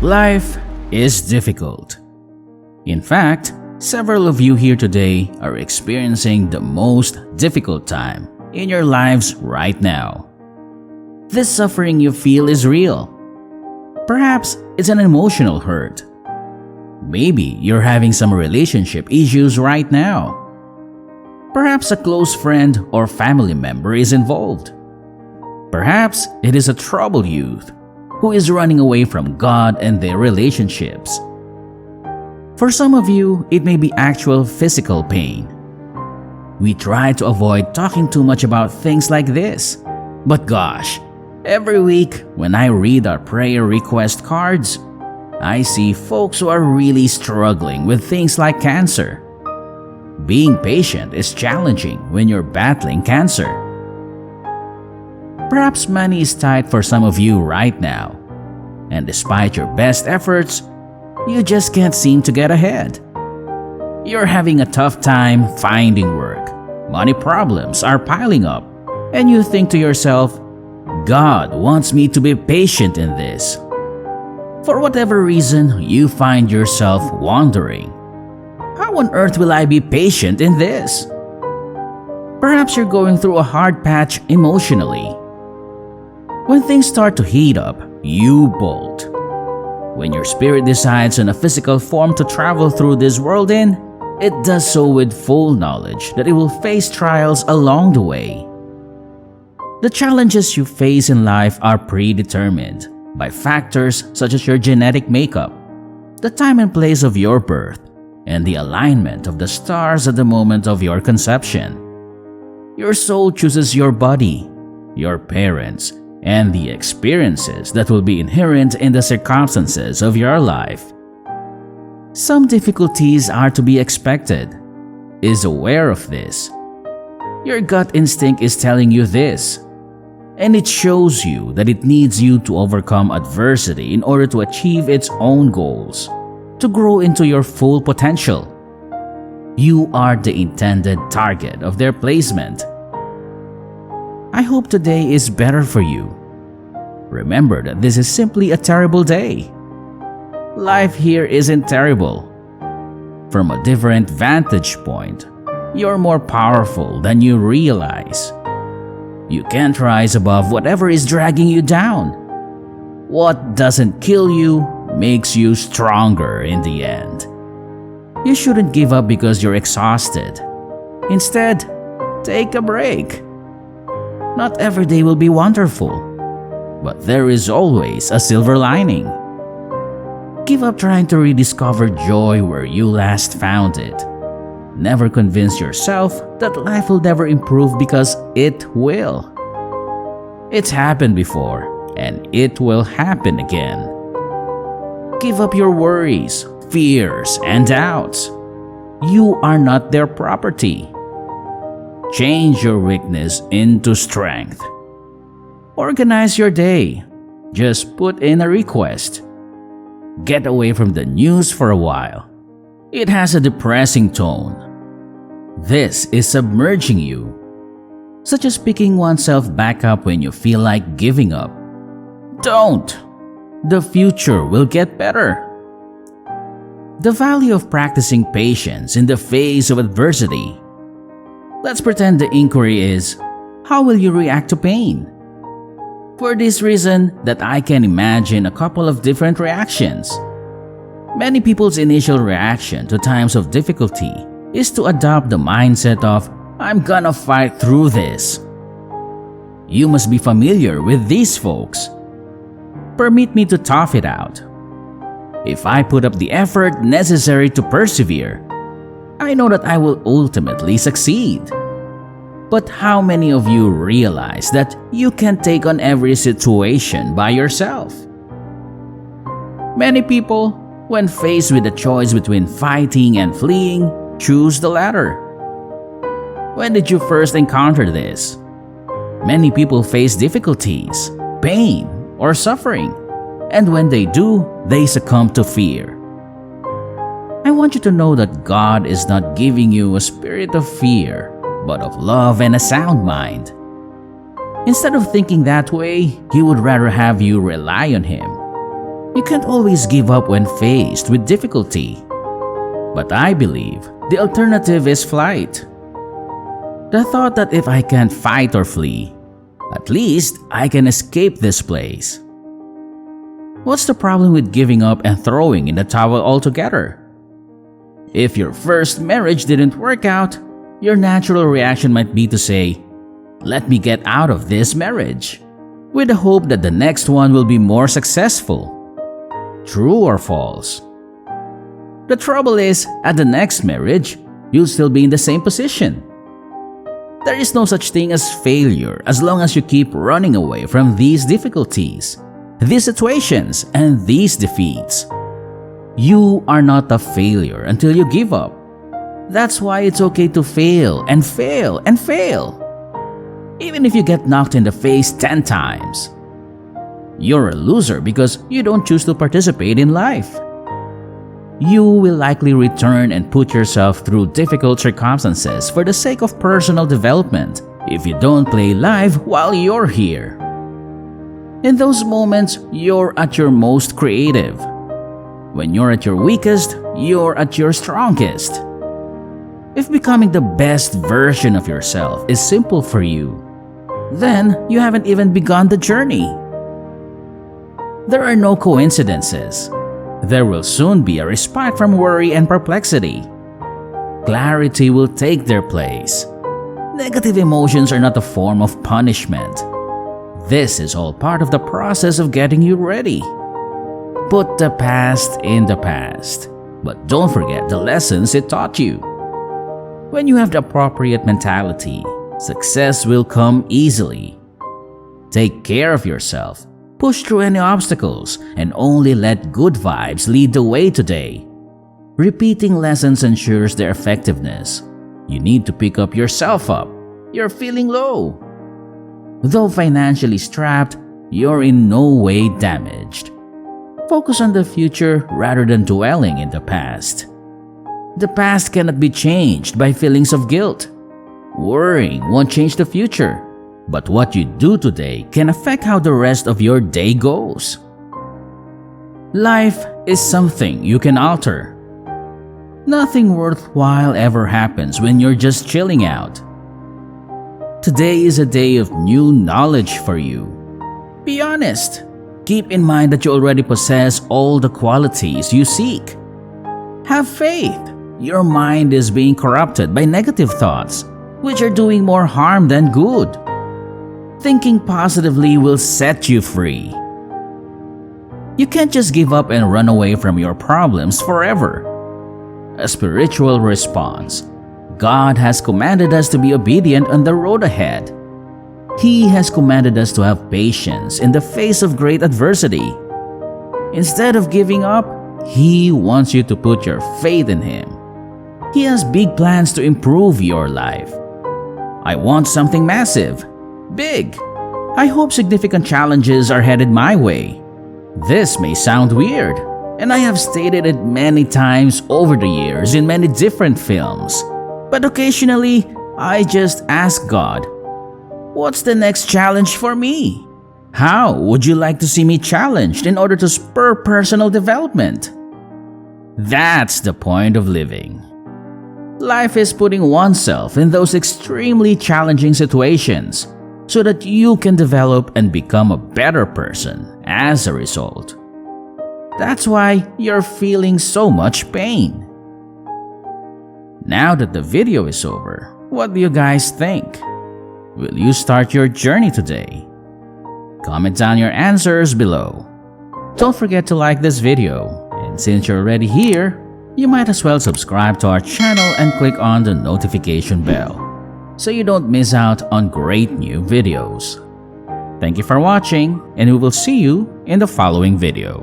Life is difficult. In fact, several of you here today are experiencing the most difficult time in your lives right now. This suffering you feel is real. Perhaps it's an emotional hurt. Maybe you're having some relationship issues right now. Perhaps a close friend or family member is involved. Perhaps it is a troubled youth who is running away from God and their relationships. For some of you, it may be actual physical pain. We try to avoid talking too much about things like this. But gosh, every week when I read our prayer request cards, I see folks who are really struggling with things like cancer. Being patient is challenging when you're battling cancer. Perhaps money is tight for some of you right now, and despite your best efforts, you just can't seem to get ahead. You're having a tough time finding work. Money problems are piling up, and you think to yourself, God wants me to be patient in this. For whatever reason, you find yourself wondering, how on earth will I be patient in this? Perhaps you're going through a hard patch emotionally. When things start to heat up, you bolt. When your spirit decides on a physical form to travel through this world in, it does so with full knowledge that it will face trials along the way. The challenges you face in life are predetermined by factors such as your genetic makeup, the time and place of your birth, and the alignment of the stars at the moment of your conception. Your soul chooses your body, your parents, and the experiences that will be inherent in the circumstances of your life. Some difficulties are to be expected. Is aware of this. Your gut instinct is telling you this, and it shows you that it needs you to overcome adversity in order to achieve its own goals, to grow into your full potential. You are the intended target of their placement. I hope today is better for you. Remember that this is simply a terrible day. Life here isn't terrible. From a different vantage point, you're more powerful than you realize. You can't rise above whatever is dragging you down. What doesn't kill you makes you stronger in the end. You shouldn't give up because you're exhausted. Instead, take a break. Not every day will be wonderful, but there is always a silver lining. Give up trying to rediscover joy where you last found it. Never convince yourself that life will never improve because it will. It's happened before, and it will happen again. Give up your worries, fears, and doubts. You are not their property. Change your weakness into strength. Organize your day. Just put in a request. Get away from the news for a while. It has a depressing tone. This is submerging you, such as picking oneself back up when you feel like giving up. Don't! The future will get better. The value of practicing patience in the face of adversity. Let's pretend the inquiry is, how will you react to pain? For this reason that I can imagine a couple of different reactions. Many people's initial reaction to times of difficulty is to adopt the mindset of, I'm gonna fight through this. You must be familiar with these folks. Permit me to tough it out. If I put up the effort necessary to persevere, I know that I will ultimately succeed. But how many of you realize that you can't take on every situation by yourself? Many people, when faced with the choice between fighting and fleeing, choose the latter. When did you first encounter this? Many people face difficulties, pain, or suffering, and when they do, they succumb to fear. I want you to know that God is not giving you a spirit of fear, but of love and a sound mind. Instead of thinking that way, He would rather have you rely on Him. You can't always give up when faced with difficulty. But I believe the alternative is flight. The thought that if I can't fight or flee, at least I can escape this place. What's the problem with giving up and throwing in the towel altogether? If your first marriage didn't work out, your natural reaction might be to say, "Let me get out of this marriage," with the hope that the next one will be more successful. True or false? The trouble is, at the next marriage, you'll still be in the same position. There is no such thing as failure as long as you keep running away from these difficulties, these situations, and these defeats. You are not a failure until you give up. That's why it's okay to fail and fail and fail. Even if you get knocked in the face 10 times. You're a loser because you don't choose to participate in life. You will likely return and put yourself through difficult circumstances for the sake of personal development if you don't play life while you're here. In those moments, you're at your most creative. When you're at your weakest, you're at your strongest. If becoming the best version of yourself is simple for you, then you haven't even begun the journey. There are no coincidences. There will soon be a respite from worry and perplexity. Clarity will take their place. Negative emotions are not a form of punishment. This is all part of the process of getting you ready. Put the past in the past, but don't forget the lessons it taught you. When you have the appropriate mentality, success will come easily. Take care of yourself. Push through any obstacles and only let good vibes lead the way today. Repeating lessons ensures their effectiveness. You need to pick up yourself up. You're feeling low. Though financially strapped, you're in no way damaged. Focus on the future rather than dwelling in the past. The past cannot be changed by feelings of guilt. Worrying won't change the future. But what you do today can affect how the rest of your day goes. Life is something you can alter. Nothing worthwhile ever happens when you're just chilling out. Today is a day of new knowledge for you. Be honest. Keep in mind that you already possess all the qualities you seek. Have faith. Your mind is being corrupted by negative thoughts, which are doing more harm than good. Thinking positively will set you free. You can't just give up and run away from your problems forever. A spiritual response. God has commanded us to be obedient on the road ahead. He has commanded us to have patience in the face of great adversity. Instead of giving up, He wants you to put your faith in Him. He has big plans to improve your life. I want something massive. Big. I hope significant challenges are headed my way. This may sound weird, and I have stated it many times over the years in many different films. But occasionally, I just ask God, what's the next challenge for me? How would you like to see me challenged in order to spur personal development? That's the point of living. Life is putting oneself in those extremely challenging situations so that you can develop and become a better person as a result. That's why you're feeling so much pain. Now that the video is over, what do you guys think? Will you start your journey today? Comment down your answers below. Don't forget to like this video, and since you're already here, you might as well subscribe to our channel and click on the notification bell so you don't miss out on great new videos. Thank you for watching, and we will see you in the following video.